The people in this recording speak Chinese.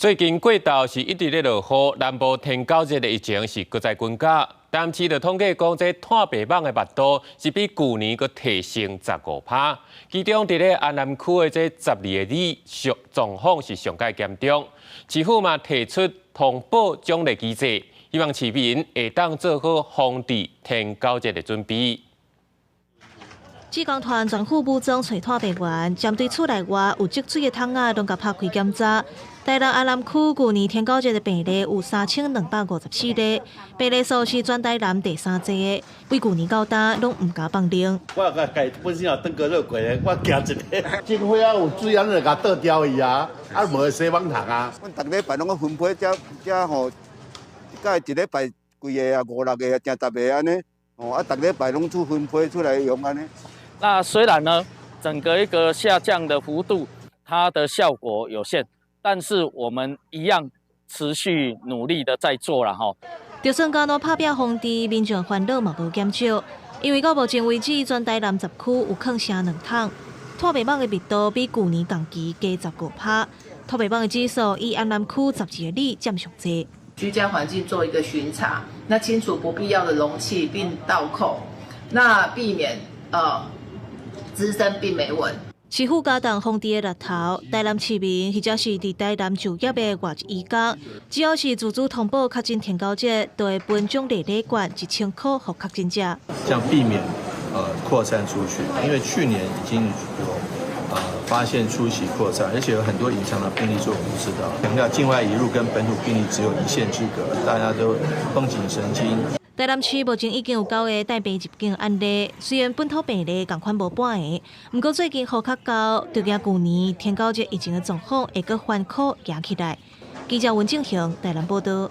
最近过道是一直咧落雨，南部天狗节的疫情是搁再增加。台南市的统计讲，这炭白蠓的密度是比去年搁提升15%，其中伫咧安南区的这12个里状况是上界严重。市府嘛提出通报奖励机制，希望市民会当做好防治天狗节的准备。 志工团全副武装找炭白员，针对厝内外有积水的桶仔，拢甲拍开检查。台南安南区去年天狗节的病例有3254例，病例数是全台南第3济的，比去年较大，拢唔加放零。我家本身也登过热过的，我惊一个，政府啊有水啊，就甲倒掉伊啊，啊无洗网桶啊。阮逐礼拜拢个分配，遮吼，甲一礼拜几个啊，5、6个啊，定10个安尼，哦啊，逐礼拜拢出分配出来用安尼。 那虽然呢，整个一个下降的幅度，它的效果有限，但是我们一样持续努力的在做了哈。就算加入拍拼防治，民众烦恼嘛无减少，因为到目前为止，全台南10区有放射2桶，炭白蠓的密度比去年同期加15%，炭白蠓的指数以安南区12个里占上济。居家环境做一个巡查，那清除不必要的容器并倒扣，那避免滋生病媒蚊。市府加重防治的力头，台南市民或者是伫台南就业的外籍移工，只要是自主通报确诊天狗节，都会分奖励礼券1000块给确诊者。这样避免扩散出去，因为去年已经有发现出席扩散，而且有很多隐藏的病例是我们不知道。强调境外移入跟本土病例只有一线之隔，大家都绷紧神经。 台南市目前已经有9个带病入境的案例，虽然本土病例同款无半个，不过最近雨较高，就惊去年天狗节疫情的状况会搁反复扬起来。记者文正雄台南报道。